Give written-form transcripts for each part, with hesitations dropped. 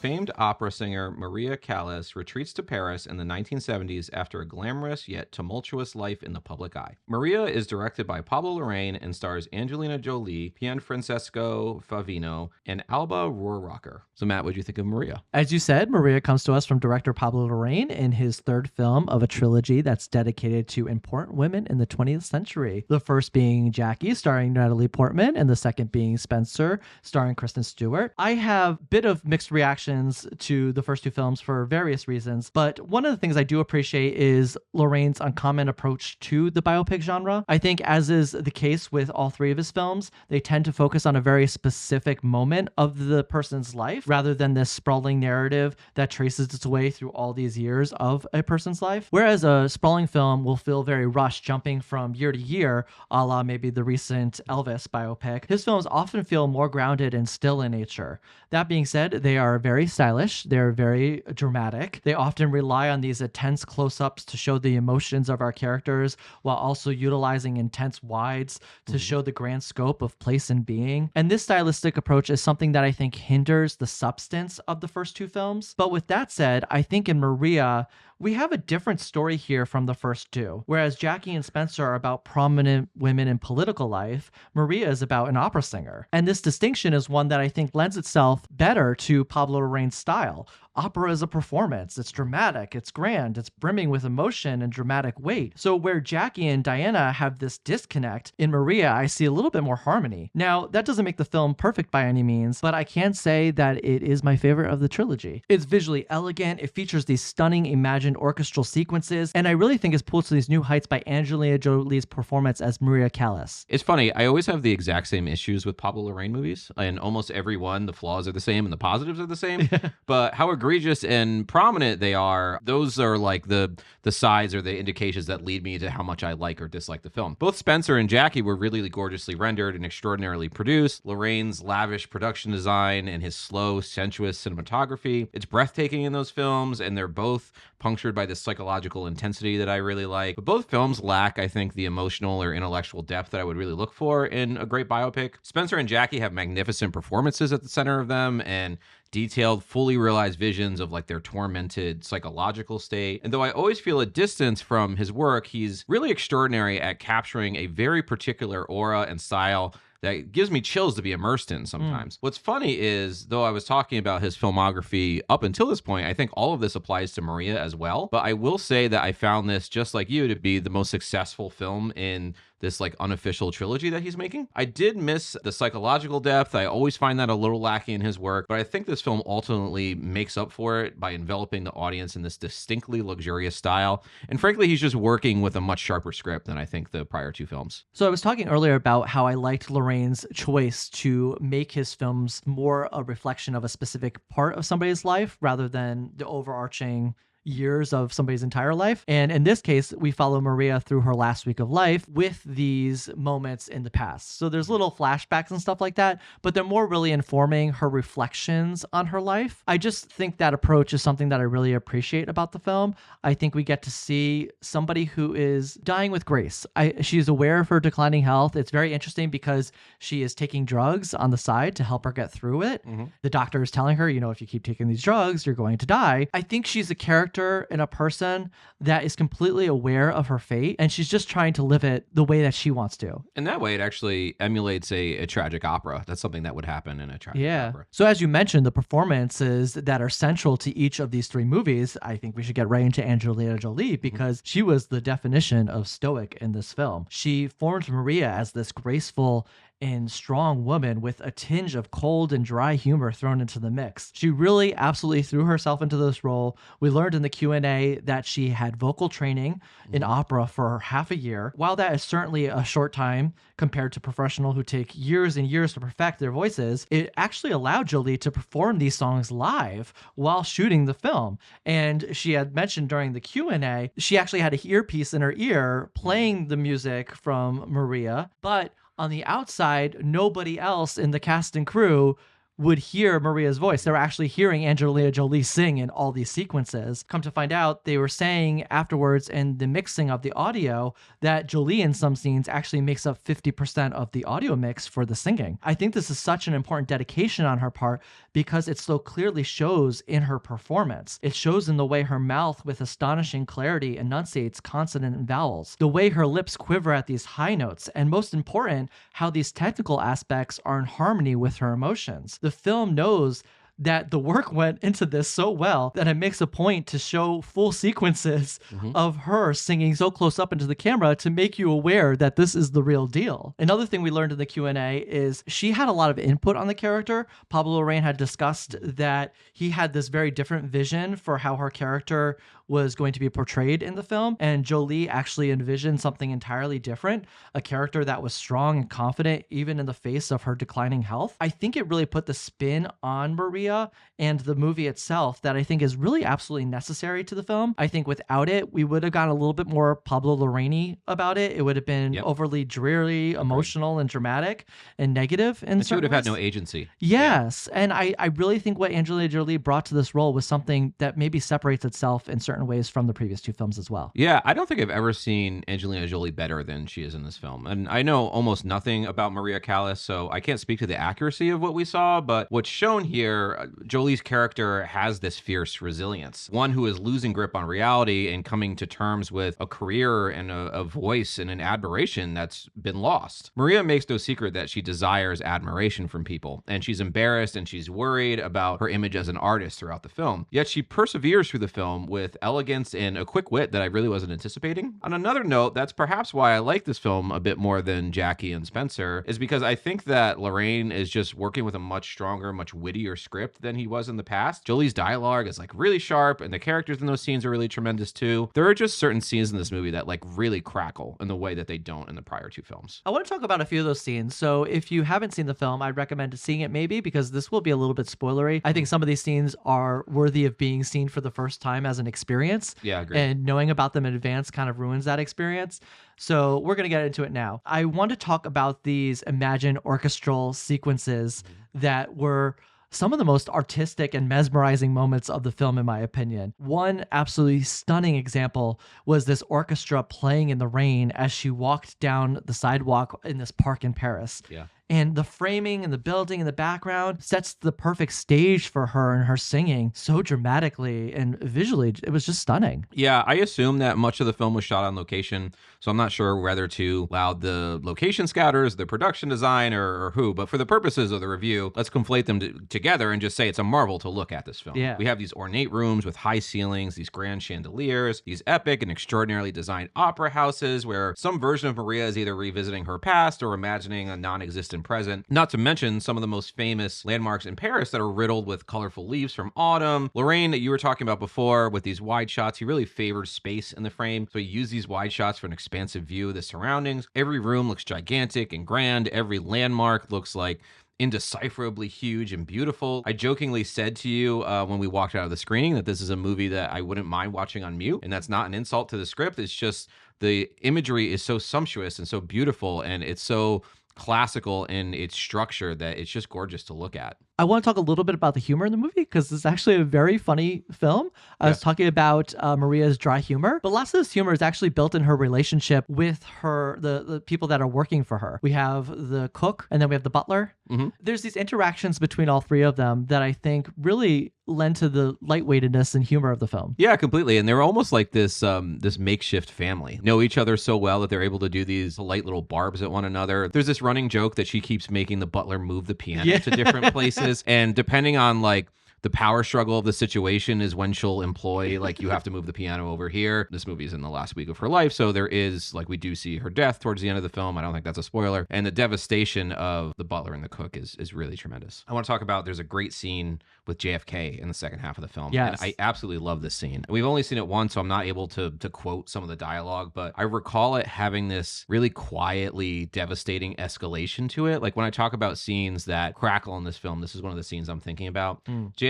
famed opera singer Maria Callas retreats to Paris in the 1970s after a glamorous yet tumultuous life in the public eye. Maria is directed by Pablo Larraín and stars Angelina Jolie, Pierfrancesco Favino, and Alba Rohrwacher. So Matt, what do you think of Maria? As you said, Maria comes to us from director Pablo Larraín in his third film of a trilogy that's dedicated to important women in the 20th century. The first being Jackie, starring Natalie Portman, and the second being Spencer, starring Kristen Stewart. I have a bit of mixed reactions to the first two films for various reasons, but one of the things I do appreciate is Larraín's uncommon approach to the biopic genre. I think, as is the case with all three of his films, they tend to focus on a very specific moment of the person's life rather than this sprawling narrative that traces its way through all these years of a person's life. Whereas a sprawling film will feel very rushed, jumping from year to year, a la maybe the recent Elvis biopic, his films often feel more grounded and still in nature. That being said, they are very stylish, they're very dramatic. They often rely on these intense close-ups to show the emotions of our characters while also utilizing intense wides to show the grand scope of place and being. And this stylistic approach is something that I think hinders the substance of the first two films. But with that said, I think in Maria, we have a different story here from the first two. Whereas Jackie and Spencer are about prominent women in political life, Maria is about an opera singer. And this distinction is one that I think lends itself better to Pablo Larraín's style. Opera is a performance. It's dramatic, it's grand, it's brimming with emotion and dramatic weight. So where Jackie and Diana have this disconnect, in Maria, I see a little bit more harmony. Now, that doesn't make the film perfect by any means, but I can say that it is my favorite of the trilogy. It's visually elegant, it features these stunning imagined orchestral sequences, and I really think it's pulled to these new heights by Angelina Jolie's performance as Maria Callas. It's funny, I always have the exact same issues with Pablo Larraín movies. In almost every one, the flaws are the same and the positives are the same. But how egregious and prominent they are, those are like the sides or the indications that lead me to how much I like or dislike the film. Both Spencer and Jackie were really gorgeously rendered and extraordinarily produced. Larraín's lavish production design and his slow, sensuous cinematography, it's breathtaking in those films, and they're both punctured by this psychological intensity that I really like. But both films lack, I think, the emotional or intellectual depth that I would really look for in a great biopic. Spencer and Jackie have magnificent performances at the center of them, and detailed, fully realized visions of like their tormented psychological state. And though I always feel a distance from his work, he's really extraordinary at capturing a very particular aura and style that gives me chills to be immersed in sometimes. What's funny is, though I was talking about his filmography up until this point, I think all of this applies to Maria as well. But I will say that I found this, just like you, to be the most successful film in this like unofficial trilogy that he's making. I did miss the psychological depth. I always find that a little lacking in his work, but I think this film ultimately makes up for it by enveloping the audience in this distinctly luxurious style. And frankly, he's just working with a much sharper script than I think the prior two films. So I was talking earlier about how I liked Larraín's choice to make his films more a reflection of a specific part of somebody's life rather than the overarching years of somebody's entire life. And in this case, we follow Maria through her last week of life with these moments in the past. So there's little flashbacks and stuff like that, but they're more really informing her reflections on her life. I just think that approach is something that I really appreciate about the film. I think we get to see somebody who is dying with grace. She's aware of her declining health. It's very interesting because she is taking drugs on the side to help her get through it. The doctor is telling her, if you keep taking these drugs, you're going to die. I think she's a character and a person that is completely aware of her fate, and she's just trying to live it the way that she wants to. In that way, it actually emulates a tragic opera. That's something that would happen in a tragic opera. So as you mentioned, the performances that are central to each of these three movies, I think we should get right into Angelina Jolie because she was the definition of stoic in this film. She formed Maria as this graceful and strong woman with a tinge of cold and dry humor thrown into the mix. She really absolutely threw herself into this role. We learned in the Q&A that she had vocal training in opera for half a year. While that is certainly a short time compared to professionals who take years and years to perfect their voices, it actually allowed Jolie to perform these songs live while shooting the film. And she had mentioned during the Q&A, she actually had an earpiece in her ear playing the music from Maria, but on the outside, nobody else in the cast and crew would hear Maria's voice. They were actually hearing Angelina Jolie sing in all these sequences. Come to find out, they were saying afterwards in the mixing of the audio that Jolie in some scenes actually makes up 50% of the audio mix for the singing. I think this is such an important dedication on her part because it so clearly shows in her performance. It shows in the way her mouth with astonishing clarity enunciates consonant and vowels, the way her lips quiver at these high notes, and most important, how these technical aspects are in harmony with her emotions. The film knows that the work went into this so well that it makes a point to show full sequences of her singing so close up into the camera to make you aware that this is the real deal. Another thing we learned in the Q&A is she had a lot of input on the character. Pablo Larraín had discussed that he had this very different vision for how her character was going to be portrayed in the film, and Jolie actually envisioned something entirely different, a character that was strong and confident even in the face of her declining health. I think it really put the spin on Maria and the movie itself that I think is really absolutely necessary to the film. I think without it, we would have gotten a little bit more Pablo Larraín about it. It would have been overly dreary, emotional, and dramatic and negative. And she would have had no agency. Yes. And I really think what Angelina Jolie brought to this role was something that maybe separates itself in certain ways from the previous two films as well. Yeah, I don't think I've ever seen Angelina Jolie better than she is in this film. And I know almost nothing about Maria Callas, so I can't speak to the accuracy of what we saw, but what's shown here, Jolie's character has this fierce resilience, one who is losing grip on reality and coming to terms with a career and a voice and an admiration that's been lost. Maria makes no secret that she desires admiration from people, and she's embarrassed and she's worried about her image as an artist throughout the film. Yet she perseveres through the film with elegance and a quick wit that I really wasn't anticipating. On another note, that's perhaps why I like this film a bit more than Jackie and Spencer, is because I think that Larraín is just working with a much stronger, much wittier script than he was in the past. Jolie's dialogue is like really sharp, and the characters in those scenes are really tremendous too. There are just certain scenes in this movie that like really crackle in the way that they don't in the prior two films. I want to talk about a few of those scenes. So if you haven't seen the film, I'd recommend seeing it maybe because this will be a little bit spoilery. I think some of these scenes are worthy of being seen for the first time as an experience. Yeah, I agree. And knowing about them in advance kind of ruins that experience. So we're going to get into it now. I want to talk about these imagined orchestral sequences that were some of the most artistic and mesmerizing moments of the film, in my opinion. One absolutely stunning example was this orchestra playing in the rain as she walked down the sidewalk in this park in Paris. Yeah. And the framing and the building in the background sets the perfect stage for her and her singing so dramatically and visually. It was just stunning. Yeah, I assume that much of the film was shot on location, so I'm not sure whether to allow the location scouters, the production designer, or who, but for the purposes of the review, let's conflate them together and just say it's a marvel to look at this film. Yeah. We have these ornate rooms with high ceilings, these grand chandeliers, these epic and extraordinarily designed opera houses where some version of Maria is either revisiting her past or imagining a non-existent present. Not to mention some of the most famous landmarks in Paris that are riddled with colorful leaves from autumn. Larraín, that you were talking about before with these wide shots, he really favors space in the frame. So he used these wide shots for an expansive view of the surroundings. Every room looks gigantic and grand. Every landmark looks like indecipherably huge and beautiful. I jokingly said to you when we walked out of the screening that this is a movie that I wouldn't mind watching on mute, and that's not an insult to the script. It's just the imagery is so sumptuous and so beautiful, and it's so classical in its structure that it's just gorgeous to look at. I want to talk a little bit about the humor in the movie because it's actually a very funny film. I was talking about Maria's dry humor, but lots of this humor is actually built in her relationship with her, the people that are working for her. We have the cook and then we have the butler. There's these interactions between all three of them that I think really lend to the lightweightedness and humor of the film. Yeah, completely. And they're almost like this this makeshift family. Know each other so well that they're able to do these light little barbs at one another. There's this running joke that she keeps making the butler move the piano to different places. And depending on like the power struggle of the situation is when she'll employ, like, you have to move the piano over here. This movie is in the last week of her life, so there is, like, we do see her death towards the end of the film. I don't think that's a spoiler. And the devastation of the butler and the cook is really tremendous. I want to talk about, there's a great scene with JFK in the second half of the film. Yes. And I absolutely love this scene. We've only seen it once, so I'm not able to quote some of the dialogue, but I recall it having this really quietly devastating escalation to it. Like, when I talk about scenes that crackle in this film, this is one of the scenes I'm thinking about.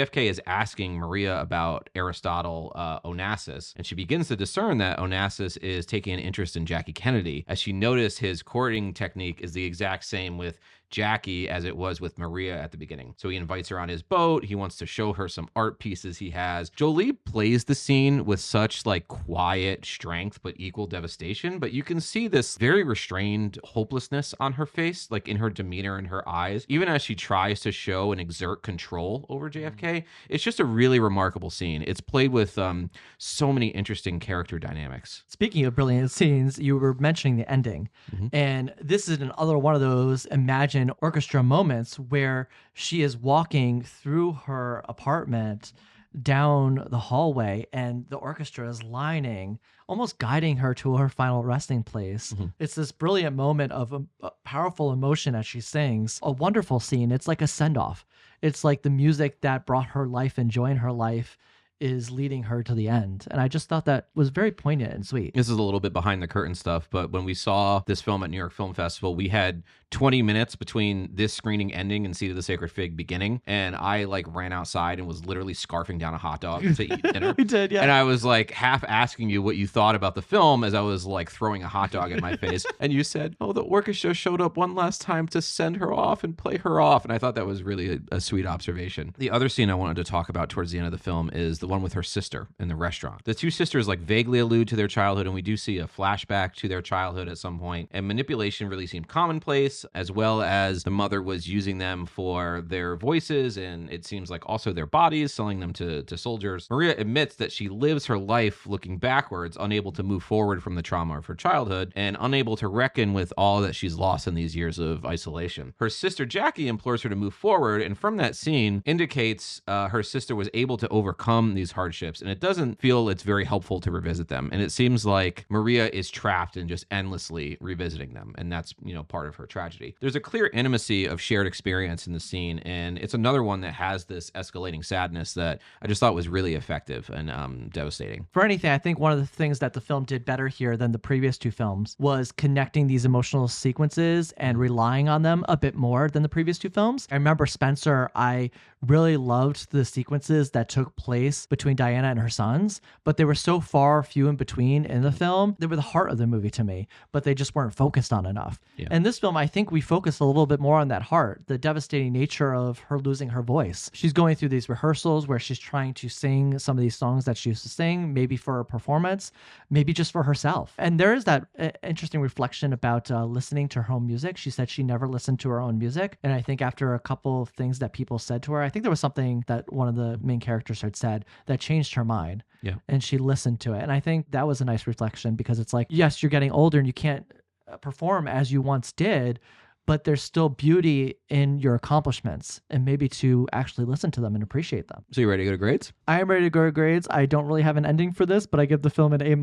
JFK is asking Maria about Aristotle Onassis, and she begins to discern that Onassis is taking an interest in Jackie Kennedy, as she noticed his courting technique is the exact same with Jackie as it was with Maria at the beginning. So he invites her on his boat. He wants to show her some art pieces he has. Jolie plays the scene with such like quiet strength, but equal devastation. But you can see this very restrained hopelessness on her face, like in her demeanor and her eyes, even as she tries to show and exert control over JFK. It's just a really remarkable scene. It's played with so many interesting character dynamics. Speaking of brilliant scenes, you were mentioning the ending. And this is another one of those imagined orchestra moments where she is walking through her apartment down the hallway and the orchestra is lining, almost guiding her to her final resting place. It's this brilliant moment of a powerful emotion as she sings. A wonderful scene. It's like a send-off. It's like the music that brought her life and joy in her life is leading her to the end. And I just thought that was very poignant and sweet. This is a little bit behind the curtain stuff, but when we saw this film at New York Film Festival, we had 20 minutes between this screening ending and Seed of the Sacred Fig beginning. And I like ran outside and was literally scarfing down a hot dog to eat dinner. We did, yeah. And I was like half asking you what you thought about the film as I was like throwing a hot dog in my face. And you said, oh, the orchestra showed up one last time to send her off and play her off. And I thought that was really a sweet observation. The other scene I wanted to talk about towards the end of the film is the one with her sister in the restaurant. The two sisters like vaguely allude to their childhood, and we do see a flashback to their childhood at some point. And manipulation really seemed commonplace, as well as the mother was using them for their voices, and it seems like also their bodies, selling them to soldiers. Maria admits that she lives her life looking backwards, unable to move forward from the trauma of her childhood, and unable to reckon with all that she's lost in these years of isolation. Her sister Jackie implores her to move forward, and from that scene indicates her sister was able to overcome these hardships, and it doesn't feel it's very helpful to revisit them. And it seems like Maria is trapped in just endlessly revisiting them, and that's, part of her tragedy. There's a clear intimacy of shared experience in the scene, and it's another one that has this escalating sadness that I just thought was really effective and devastating. For anything, I think one of the things that the film did better here than the previous two films was connecting these emotional sequences and relying on them a bit more than the previous two films. I remember Spencer, I really loved the sequences that took place between Diana and her sons, but they were so far few in between in the film. They were the heart of the movie to me, but they just weren't focused on enough. Yeah. And this film, I think we focused a little bit more on that heart, the devastating nature of her losing her voice. She's going through these rehearsals where she's trying to sing some of these songs that she used to sing, maybe for a performance, maybe just for herself. And there is that interesting reflection about listening to her own music. She said she never listened to her own music. And I think after a couple of things that people said to her, I think there was something that one of the main characters had said that changed her mind. Yeah. And she listened to it. And I think that was a nice reflection, because it's like, yes, you're getting older and you can't perform as you once did, but there's still beauty in your accomplishments, and maybe to actually listen to them and appreciate them. So you ready to go to grades? I am ready to go to grades. I don't really have an ending for this, but I give the film an A-.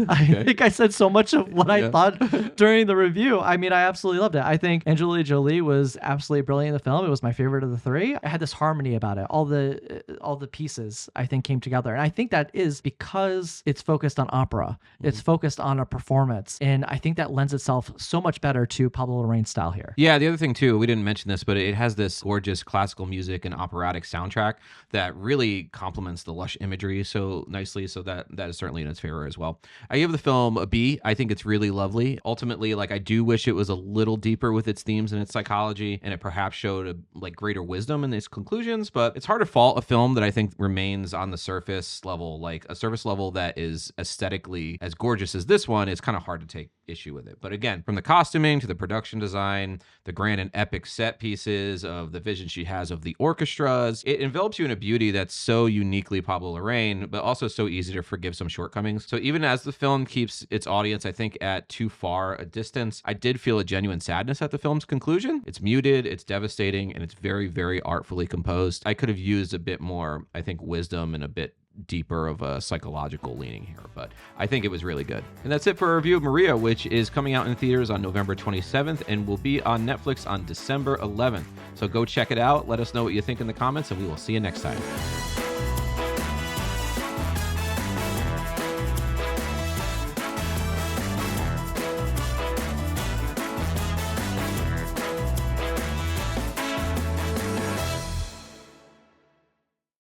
I think I said so much of what I thought during the review. I mean, I absolutely loved it. I think Angelina Jolie was absolutely brilliant in the film. It was my favorite of the three. I had this harmony about it. All the pieces, I think, came together. And I think that is because it's focused on opera. It's focused on a performance. And I think that lends itself so much better to Pablo Larraín's style here. Yeah, the other thing too, we didn't mention this, but it has this gorgeous classical music and operatic soundtrack that really complements the lush imagery so nicely. So that is certainly in its favor as well. I give the film a B. I think it's really lovely. Ultimately, I do wish it was a little deeper with its themes and its psychology, and it perhaps showed greater wisdom in its conclusions. But it's hard to fault a film that I think remains on the surface level, like a surface level that is aesthetically as gorgeous as this one. It's kind of hard to take issue with it. But again, from the costuming to the production design, the grand and epic set pieces of the vision she has of the orchestras, it envelops you in a beauty that's so uniquely Pablo Larraín, but also so easy to forgive some shortcomings. So even as the film keeps its audience, I think, at too far a distance, I did feel a genuine sadness at the film's conclusion. It's muted, it's devastating, and it's very, very artfully composed. I could have used a bit more, I think, wisdom and a bit deeper of a psychological leaning here, but I think it was really good. And that's it for our review of Maria, which is coming out in theaters on November 27th and will be on Netflix on December 11th. So go check it out. Let us know what you think in the comments, and we will see you next time.